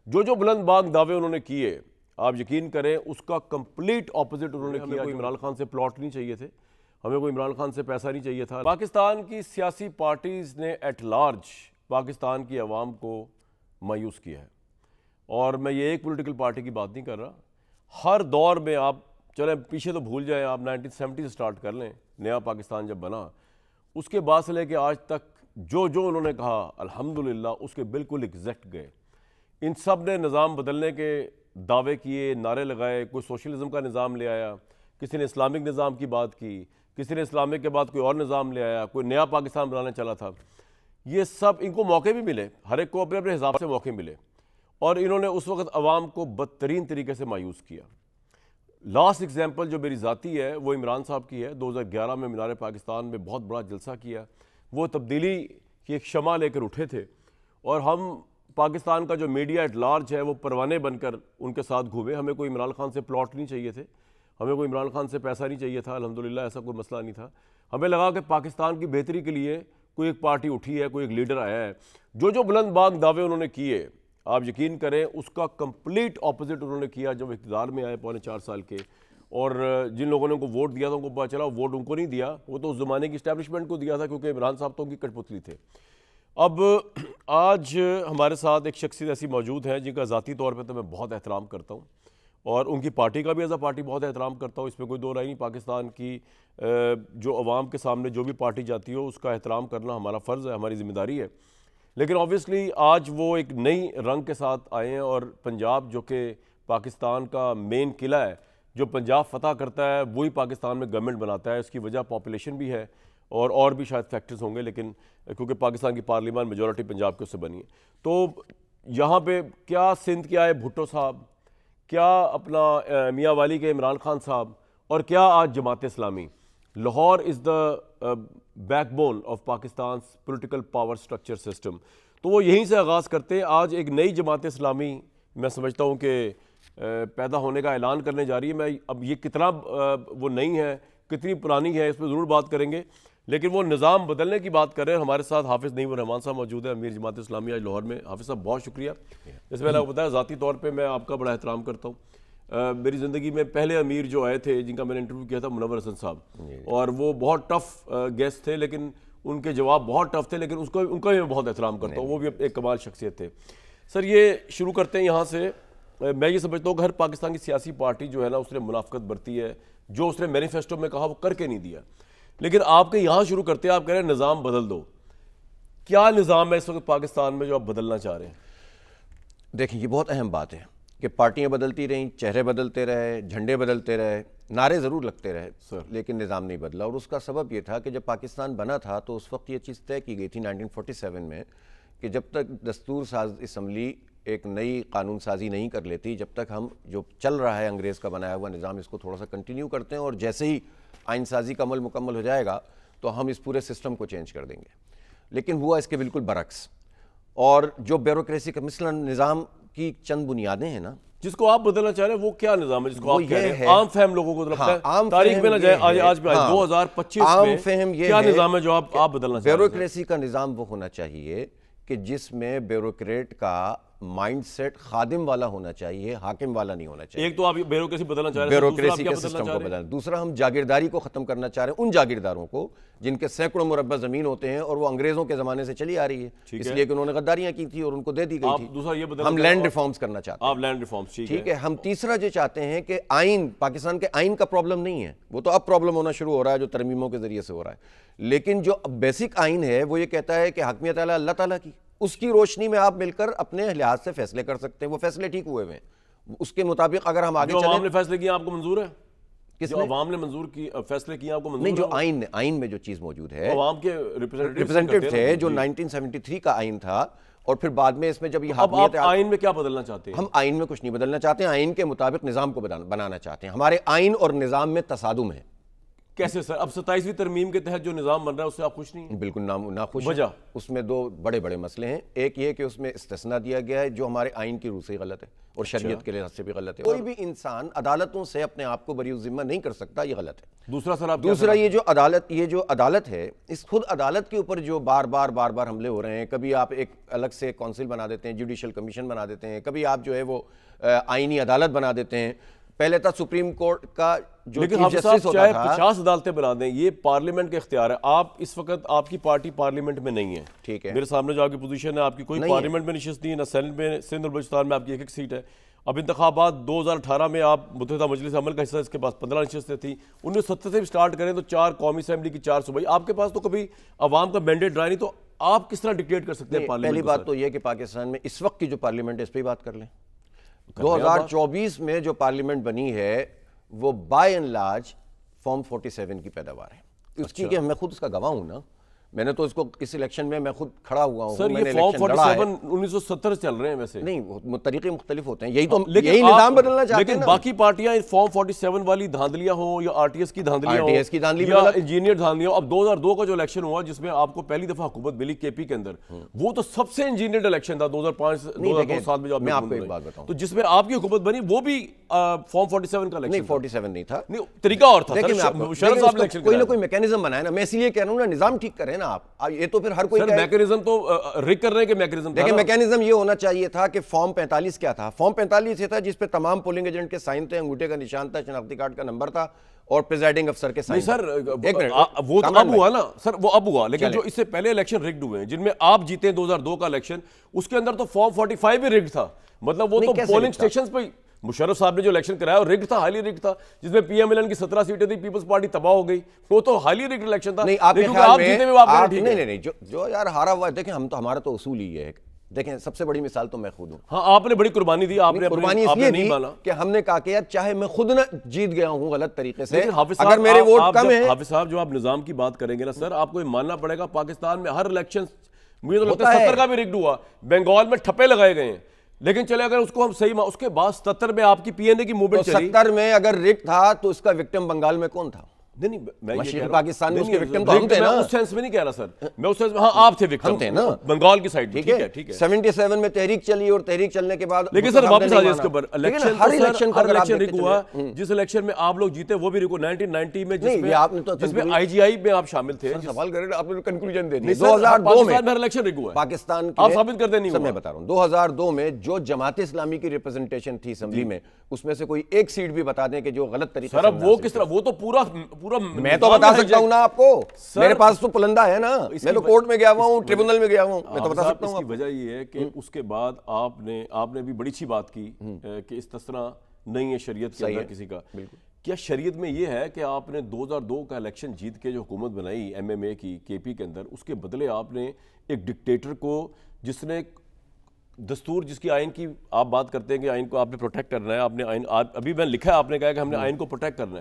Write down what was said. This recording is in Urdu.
جو بلند باغ دعوے انہوں نے کیے آپ یقین کریں اس کا کمپلیٹ اپوزٹ انہوں نے کیا. کوئی عمران خان سے پلاٹ نہیں چاہیے تھے, ہمیں کوئی عمران خان سے پیسہ نہیں چاہیے تھا. پاکستان کی سیاسی پارٹیز نے ایٹ لارج پاکستان کی عوام کو مایوس کیا ہے, اور میں یہ ایک پولیٹیکل پارٹی کی بات نہیں کر رہا. ہر دور میں آپ چلیں پیچھے تو بھول جائیں, آپ 1970 سے سٹارٹ کر لیں, نیا پاکستان جب بنا اس کے بعد سے لے کے آج تک جو انہوں نے کہا الحمدللہ اس کے بالکل ایگزیکٹ گئے. ان سب نے نظام بدلنے کے دعوے کیے, نعرے لگائے, کوئی سوشلزم کا نظام لے آیا, کسی نے اسلامک نظام کی بات کی, کسی نے اسلامک کے بعد کوئی اور نظام لے آیا, کوئی نیا پاکستان بنانے چلا تھا. یہ سب ان کو موقع بھی ملے, ہر ایک کو اپنے اپنے حساب سے موقع ملے, اور انہوں نے اس وقت عوام کو بدترین طریقے سے مایوس کیا. لاسٹ ایگزامپل جو میری ذاتی ہے وہ عمران صاحب کی ہے. 2011 میں مینار پاکستان میں بہت بڑا جلسہ کیا, وہ تبدیلی کی ایک شمع لے کر اٹھے تھے, اور ہم پاکستان کا جو میڈیا ایٹ لارج ہے وہ پروانے بن کر ان کے ساتھ گھومے. ہمیں کوئی عمران خان سے پلاٹ نہیں چاہیے تھے, ہمیں کوئی عمران خان سے پیسہ نہیں چاہیے تھا, الحمدللہ ایسا کوئی مسئلہ نہیں تھا. ہمیں لگا کہ پاکستان کی بہتری کے لیے کوئی ایک پارٹی اٹھی ہے, کوئی ایک لیڈر آیا ہے. جو بلند باغ دعوے انہوں نے کیے آپ یقین کریں اس کا کمپلیٹ اپوزٹ انہوں نے کیا جب اقتدار میں آئے 4.25 سال کے. اور جن لوگوں نے ان کو ووٹ دیا تھا ان کو پتا چلا ووٹ ان کو نہیں دیا, وہ تو اس زمانے کی اسٹیبلشمنٹ کو دیا تھا, کیونکہ عمران صاحب تو ان کی کٹ پتلی تھے. اب آج ہمارے ساتھ ایک شخصیت ایسی موجود ہے جن کا ذاتی طور پہ تو میں بہت احترام کرتا ہوں, اور ان کی پارٹی کا بھی ایز اے پارٹی بہت احترام کرتا ہوں, اس میں کوئی دو رائے نہیں. پاکستان کی جو عوام کے سامنے جو بھی پارٹی جاتی ہو اس کا احترام کرنا ہمارا فرض ہے, ہماری ذمہ داری ہے. لیکن آبویسلی آج وہ ایک نئی رنگ کے ساتھ آئے ہیں, اور پنجاب جو کہ پاکستان کا مین قلعہ ہے, جو پنجاب فتح کرتا ہے وہی پاکستان میں گورنمنٹ بناتا ہے. اس کی وجہ پاپولیشن بھی ہے اور بھی شاید فیکٹرز ہوں گے, لیکن کیونکہ پاکستان کی پارلیمان میجورٹی پنجاب کے اس سے بنی ہے. تو یہاں پہ کیا سندھ کے آئے بھٹو صاحب, کیا اپنا میاں والی کے عمران خان صاحب, اور کیا آج Jamaat Islami. Lahore is the backbone of Pakistan's political power structure system. تو وہ یہیں سے آغاز کرتے ہیں. آج ایک نئی جماعت اسلامی میں سمجھتا ہوں کہ پیدا ہونے کا اعلان کرنے جا رہی ہے. میں اب یہ کتنا وہ نئی ہے کتنی پرانی ہے اس پہ ضرور بات کریں گے, لیکن وہ نظام بدلنے کی بات کر رہے ہیں. ہمارے ساتھ حافظ نعیم الرحمان صاحب موجود ہیں, امیر جماعت اسلامی آج لاہور میں. حافظ صاحب بہت شکریہ. اس میں نے آپ کو بتایا ذاتی طور پہ میں آپ کا بڑا احترام کرتا ہوں. میری زندگی میں پہلے امیر جو آئے تھے جن کا میں نے انٹرویو کیا تھا منور حسن صاحب, اور وہ بہت ٹف گیسٹ تھے, لیکن ان کے جواب بہت ٹف تھے, لیکن ان کا بھی میں بہت احترام کرتا ہوں. وہ بھی ایک کمال شخصیت تھے. سر یہ شروع کرتے ہیں یہاں سے. میں یہ سمجھتا ہوں کہ ہر پاکستان کی سیاسی پارٹی جو ہے نا اس نے منافقت برتی ہے, جو اس نے مینیفیسٹو میں کہا وہ کر کے نہیں دیا. لیکن آپ کے یہاں شروع کرتے ہیں, آپ کہہ رہے ہیں نظام بدل دو. کیا نظام ہے اس وقت پاکستان میں جو آپ بدلنا چاہ رہے ہیں؟ دیکھیں یہ بہت اہم بات ہے کہ پارٹیاں بدلتی رہیں, چہرے بدلتے رہے, جھنڈے بدلتے رہے, نعرے ضرور لگتے رہے لیکن نظام نہیں بدلا. اور اس کا سبب یہ تھا کہ جب پاکستان بنا تھا تو اس وقت یہ چیز طے کی گئی تھی 1947 میں کہ جب تک دستور ساز اسمبلی ایک نئی قانون سازی نہیں کر لیتی, جب تک ہم جو چل رہا ہے انگریز کا بنایا ہوا نظام اس کو تھوڑا سا کنٹینیو کرتے ہیں, اور جیسے ہی آئین سازی کا عمل مکمل ہو جائے گا تو ہم اس پورے سسٹم کو چینج کر دیں گے. لیکن ہوا اس کے بالکل برعکس. اور جو بیوروکریسی کا مثلا نظام کی چند بنیادیں ہیں نا جس کو آپ بدلنا چاہ رہے ہیں, وہ کیا نظام ہے جس کو آپ کہہ رہے ہیں عام فہم لوگوں کو لگتا ہے تاریخ میں نہ جائے آج بھی 2025 میں کیا نظام ہے جو آپ بدلنا چاہ رہے ہیں؟ بیوروکریسی کا نظام وہ ہونا چاہیے کہ جس میں بیوروکریٹ کا مائنڈ سیٹ خادم والا ہونا چاہیے, حاکم والا نہیں ہونا چاہیے. ایک تو آپ بیوروکریسی بدلنا چاہ رہے ہیں, بیوروکریسی کے سسٹم کو بدلنا. دوسرا ہم جاگیرداری کو ختم کرنا چاہ رہے ہیں, ان جاگیرداروں کو جن کے سینکڑوں مربع زمین ہوتے ہیں اور وہ انگریزوں کے زمانے سے چلی آ رہی ہے, اس لیے کہ انہوں نے غداریاں کی تھی اور ان کو دے دی گئی تھی. ہم لینڈ ریفارمز کرنا چاہتے ہیں. آپ لینڈ ریفارمز ٹھیک ہے. ہم تیسرا جو چاہتے ہیں کہ آئین, پاکستان کے آئین کا پرابلم نہیں ہے, وہ تو اب پرابلم ہونا شروع ہو رہا ہے جو ترمیموں کے ذریعے سے ہو رہا ہے, لیکن جو بیسک آئین ہے وہ یہ کہتا ہے کہ حاکمیت اعلیٰ اللہ تعالیٰ کی, اس کی روشنی میں آپ مل کر اپنے لحاظ سے فیصلے کر سکتے ہیں. وہ فیصلے ٹھیک ہوئے ہیں, اس کے مطابق اگر ہم آگے چلیں. جو عوام نے فیصلے کیے آپ کو منظور ہے؟ کس جو عوام نے منظور کی فیصلے کیے آپ کو منظور نہیں, جو آئین میں جو چیز موجود ہے, عوام کے ریپرزینٹیو تھے, جو 1973 کا آئین تھا, اور پھر بعد میں اس میں جب یہ اب آپ آئین میں کیا بدلنا چاہتے ہیں؟ ہم آئین میں کچھ نہیں بدلنا چاہتے ہیں, آئین کے مطابق نظام کو بنانا چاہتے ہیں. ہمارے آئین اور نظام میں تصادم ہے. کیسے سر؟ اب 27ویں ترمیم کے تحت جو نظام بن رہا ہے اس سے آپ خوش نہیں ہیں؟ بالکل ناخوش. وجہ اس میں دو بڑے مسئلے ہیں. ایک یہ کہ اس میں استثناء دیا گیا ہے جو ہمارے آئین کی روح سے غلط ہے. اور شریعت کے لحاظ سے بھی غلط ہے. کوئی بھی انسان عدالتوں سے اپنے آپ کو بری ذمہ نہیں کر سکتا, یہ غلط ہے. دوسرا یہ جو عدالت ہے, اس خود عدالت کے اوپر جو بار بار حملے ہو رہے ہیں, کبھی آپ ایک الگ سے کونسل بنا دیتے ہیں, جوڈیشل کمیشن بنا دیتے ہیں, کبھی آپ جو ہے وہ آئینی عدالت بنا دیتے ہیں. پہلے تھا سپریم کورٹ کا جو لیکن چیف جسٹس ہوتا تھا, 50 عدالتیں بنا دیں, یہ پارلیمنٹ کا اختیار ہے. آپ اس وقت آپ کی پارٹی پارلیمنٹ میں نہیں ہے, ٹھیک ہے, میرے سامنے جو آپ کی پوزیشن ہے, آپ کی کوئی پارلیمنٹ میں نشست نہیں ہے, نہ سینٹ میں, سندھ اور بلوچستان میں آپ کی ایک سیٹ ہے. اب انتخابات 2018 میں آپ متحدہ مجلس عمل کا حصہ, اس کے پاس 15 نشستیں تھیں. 1970 سے بھی سٹارٹ کریں تو 4 قومی اسمبلی کی 4 صوبائی. آپ کے پاس تو کبھی عوام کا مینڈیٹ رہا نہیں, تو آپ کس طرح ڈکٹیٹ کر سکتے ہیں پارلیمنٹ؟ پہلی بات تو یہ کہ پاکستان میں اس وقت کی جو پارلیمنٹ ہے اس پہ بات کر لیں. 2024 میں جو پارلیمنٹ بنی ہے وہ بائی اینڈ لارج فارم 47 کی پیداوار ہے. اس کی کہ میں خود اس کا گواہ ہوں نا, میں نے تو اس کو اس الیکشن میں خود کھڑا ہوا ہوں. سر یہ فارم 47 1970 سے چل رہے ہیں ویسے. نہیں, طریقے مختلف ہوتے ہیں, یہی نظام بدلنا چاہتے ہیں. لیکن باقی پارٹیاں فارم 47 والی دھاندلیاں ہوں یا آر ٹی ایس کی دھاندلیاں ہوں یا انجینئر دھاندلیاں ہوں. اب 2002 کا جو الیکشن ہوا جس میں آپ کو پہلی دفعہ حکومت ملی کے پی کے اندر, وہ تو سب سے انجینئرڈ الیکشن تھا 2005-2007 میں. میں آپ کو ایک بات بتاؤں, تو جس میں آپ کی حکومت بنی وہ بھی فارم 47 کا الیکشن. 47 نہیں تھا, طریقہ اور تھا. شرف صاحب الیکشن کوئی نہ کوئی میکینزم بنایا نا, میں اسی لیے کہہ رہا ہوں نا, نظام ٹھیک کریں نا آپ. یہ تو پھر ہر کوئی میکینزم تو رگ کر رہے ہیں کہ میکینزم دیکھیں, میکینزم یہ ہونا چاہیے تھا کہ فارم 45 کیا تھا. فارم 45 یہ تھا جس پہ تمام پولنگ ایجنٹ کے سائن تھے, انگوٹھے کا نشان تھا, شناختی کارڈ کا نمبر تھا اور پریزائڈنگ افسر کے سائن. سر وہ تو اب ہوا نا سر, وہ اب ہوا, لیکن جو اس سے پہلے الیکشن رگڈ ہوئے ہیں جن میں آپ جیتے 2002 کا الیکشن, اس کے اندر تو فارم 45 بھی رگڈ تھا. مطلب وہ تو پولنگ سٹیشنز پہ مشرف صاحب نے جو الیکشن کرایا وہ رگڈ تھا, ہائیلی رگڈ تھا, جس میں پی ایم ایل این کی 17 سیٹیں تھی, پیپلز پارٹی تباہ ہو گئی. وہ تو ہائیلی رگڈ الیکشن تھا. نہیں, آپ جیتے ہوئے آپ نہیں, جو یار ہارا ہوا ہے. دیکھیں ہم تو, ہمارا تو اصول ہی ہے, دیکھیں سب سے بڑی مثال تو میں خود ہوں. ہاں, آپ نے بڑی قربانی دی. آپ نے قربانی اس لیے دی کہ ہم نے کہا کہ یار چاہے میں خود نہ جیت گیا ہوں غلط طریقے سے, اگر میرے ووٹ کم ہیں. حافظ صاحب جو آپ نظام کی بات کریں گے نا سر, آپ کو یہ ماننا پڑے گا پاکستان میں ہر الیکشن مجھے تو لگتا ہے 70 کا بھی رگڈ ہوا. بنگال میں ٹھپے لگائے گئے ہیں, لیکن چلے اگر اس کو ہم صحیح, اس کے بعد 77 میں آپ کی پی این اے کی موومنٹ چلی. 70 میں اگر رگ تھا تو اس کا وکٹم بنگال میں کون تھا؟ نہیں, مشرقی پاکستان میں اس کے وکٹم تو ہم تھے نا. اس سینس میں نہیں کہہ رہا سر, میں اس سینس میں, ہاں آپ تھے وکٹم, ہم تھے نا بنگال کی سائیڈ. ٹھیک ہے, 77 میں تحریک چلی اور تحریک چلنے کے بعد لیکن سر واپس آ جائے اس کے اوپر. الیکشن رگ ہوا, جس الیکشن میں آپ لوگ جیتے وہ بھی رگ ہوا 1990 میں, جس میں آئی جی آئی میں آپ شامل تھے. سوال کریں آپ نے کنکلوژن دے دی. 2002 میں الیکشن رگ ہوا پاکستان, آپ ثابت کر دیں. نہیں, میں بتا رہا ہوں 2002 میں جو جماعت اسلامی کی ریپرزنٹیشن تھی اسمبلی میں, اس میں سے کوئی ایک سیٹ بھی بتا دیں کہ جو غلط طریقے سے. وہ کس طرح, وہ تو پورا میں تو بتا سکتا ہوں نا آپ کو, میرے پاس تو پلندہ ہے نا, میں تو کورٹ میں گیا ہوا ہوں, ٹریبونل میں گیا ہوا ہوں, میں تو بتا سکتا ہوں. اس کی وجہ یہ ہے کہ اس کے بعد آپ نے بھی بڑی اچھی بات کی کہ اس طرح نہیں ہے شریعت کے اندر کسی کا. کیا شریعت میں یہ ہے کہ آپ نے 2002 کا الیکشن جیت کے جو حکومت بنائی ایم ایم اے کی کے پی کے اندر, اس کے بدلے آپ نے ایک ڈکٹیٹر کو, جس نے دستور, جس کی آئین کی آپ بات کرتے ہیں کہ آئین کو آپ نے پروٹیکٹ کرنا ہے, آپ نے آئین, ابھی میں لکھا ہے آپ نے کہا کہ ہم نے آئین کو پروٹیکٹ کرنا ہے,